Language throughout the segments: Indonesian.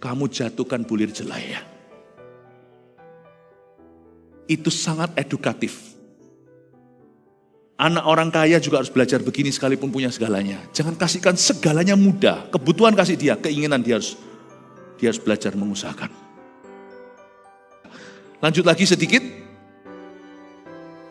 kamu jatuhkan bulir jelaya. Itu sangat edukatif. Anak orang kaya juga harus belajar begini sekalipun punya segalanya. Jangan kasihkan segalanya mudah. Kebutuhan kasih dia, keinginan dia harus belajar mengusahakan. Lanjut lagi sedikit.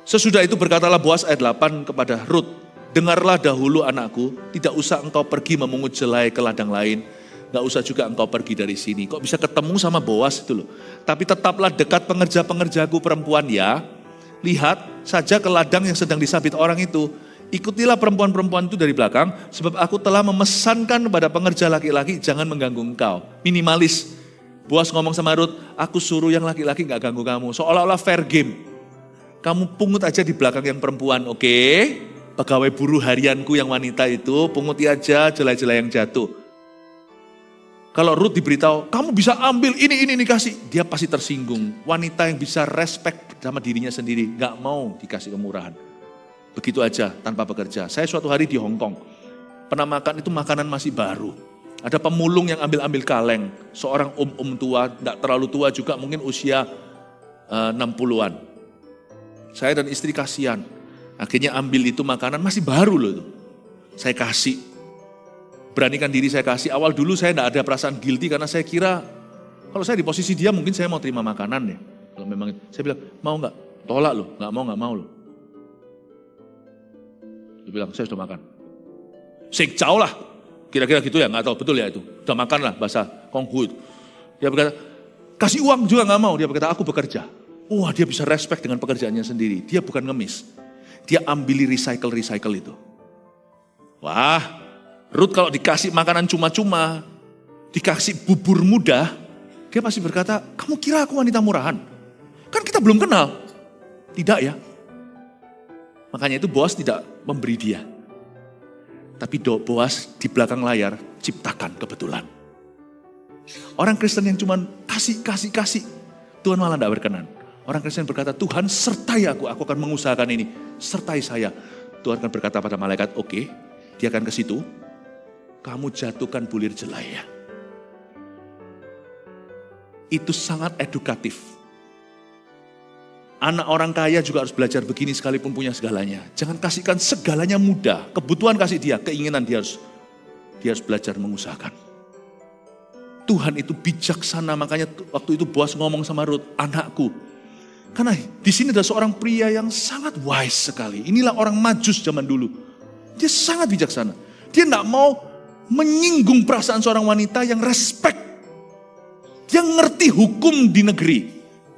Sesudah itu berkatalah Boas ayat 8 kepada Rut, dengarlah dahulu anakku, tidak usah engkau pergi memungut jelai ke ladang lain. Gak usah juga engkau pergi dari sini. Kok bisa ketemu sama Boas itu loh. Tapi tetaplah dekat pengerja-pengerjaku perempuan ya. Lihat saja ke ladang yang sedang disabit orang itu. Ikutilah perempuan-perempuan itu dari belakang. Sebab aku telah memesankan kepada pengerja laki-laki jangan mengganggu engkau. Minimalis. Boas ngomong sama Rut, aku suruh yang laki-laki gak ganggu kamu. Seolah-olah fair game. Kamu pungut aja di belakang yang perempuan, oke? Pegawai buruh harianku yang wanita itu, punguti aja jelai-jelai yang jatuh. Kalau Rut diberitahu, kamu bisa ambil ini kasih. Dia pasti tersinggung. Wanita yang bisa respect sama dirinya sendiri, gak mau dikasih kemurahan. Begitu aja, tanpa bekerja. Saya suatu hari di Hong Kong, pernah makan itu makanan masih baru. Ada pemulung yang ambil kaleng. Seorang tua, gak terlalu tua juga, mungkin usia 60-an. Saya dan istri kasihan. Akhirnya ambil itu makanan, masih baru loh itu. Saya kasih. Beranikan diri saya kasih. Awal dulu saya tidak ada perasaan guilty karena saya kira kalau saya di posisi dia mungkin saya mau terima makanan ya. Kalau memang saya bilang mau nggak? Tolak loh, nggak mau loh. Dia bilang saya sudah makan. Jauh lah, kira-kira gitu ya, nggak tahu betul ya itu. Sudah makan lah bahasa Konghu itu. Dia berkata kasih uang juga nggak mau. Dia berkata aku bekerja. Wah dia bisa respect dengan pekerjaannya sendiri. Dia bukan ngemis. Dia ambil recycle itu. Wah, Rut kalau dikasih makanan cuma-cuma, dikasih bubur mudah, dia pasti berkata, kamu kira aku wanita murahan? Kan kita belum kenal. Tidak ya. Makanya itu Boas tidak memberi dia. Tapi Boas di belakang layar ciptakan kebetulan. Orang Kristen yang cuma kasih, Tuhan malah tidak berkenan. Orang Kristen berkata, Tuhan sertai aku akan mengusahakan ini. Sertai saya. Tuhan akan berkata pada malaikat, oke, dia akan ke situ. Kamu jatuhkan bulir jelaya. Itu sangat edukatif. Anak orang kaya juga harus belajar begini sekalipun punya segalanya. Jangan kasihkan segalanya mudah. Kebutuhan kasih dia, keinginan dia harus belajar mengusahakan. Tuhan itu bijaksana, makanya waktu itu Boas ngomong sama Rut, anakku. Karena di sini ada seorang pria yang sangat wise sekali. Inilah orang Majus zaman dulu. Dia sangat bijaksana. Dia tidak mau menyinggung perasaan seorang wanita yang respect. Dia ngerti hukum di negeri.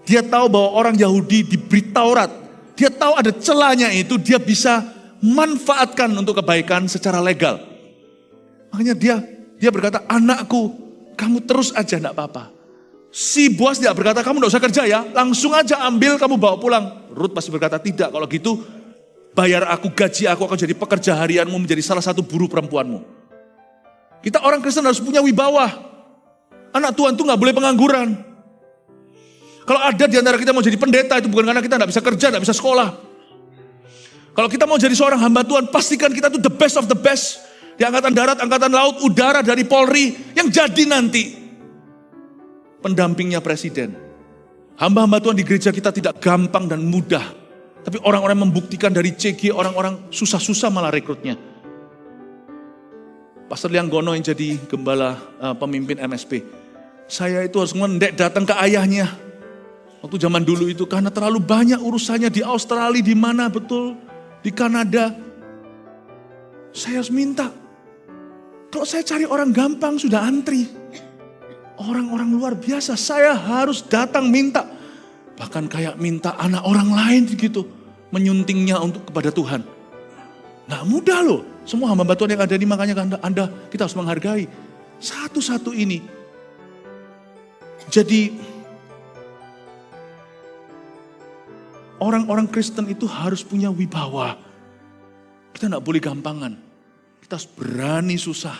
Dia tahu bahwa orang Yahudi diberi Taurat. Dia tahu ada celahnya itu, dia bisa manfaatkan untuk kebaikan secara legal. Makanya dia berkata, anakku, kamu terus aja tidak apa-apa. Si Boas tidak berkata, kamu tidak usah kerja ya, langsung aja ambil, kamu bawa pulang. Rut pasti berkata, tidak, kalau gitu bayar aku, gaji aku akan jadi pekerja harianmu, menjadi salah satu buruh perempuanmu. Kita orang Kristen harus punya wibawa. Anak Tuhan itu gak boleh pengangguran. Kalau ada di antara kita mau jadi pendeta, itu bukan karena kita gak bisa kerja, gak bisa sekolah. Kalau kita mau jadi seorang hamba Tuhan, pastikan kita itu the best of the best. Di angkatan darat, angkatan laut, udara, dari Polri, yang jadi nanti pendampingnya presiden. Hamba-hamba Tuhan di gereja kita tidak gampang dan mudah. Tapi orang-orang membuktikan dari CG, orang-orang susah-susah malah rekrutnya. Pastor Lianggono yang jadi gembala pemimpin MSP. Saya itu harus ngendek datang ke ayahnya. Waktu zaman dulu itu karena terlalu banyak urusannya di Australia, di mana betul, di Kanada. Saya harus minta. Kalau saya cari orang gampang sudah antri. Orang-orang luar biasa, saya harus datang minta. Bahkan kayak minta anak orang lain gitu. Menyuntingnya kepada Tuhan. Nah mudah loh. Semua hamba Tuhan yang ada ini, makanya kita harus menghargai. Satu-satu ini. Jadi orang-orang Kristen itu harus punya wibawa. Kita tidak boleh gampangan. Kita harus berani susah.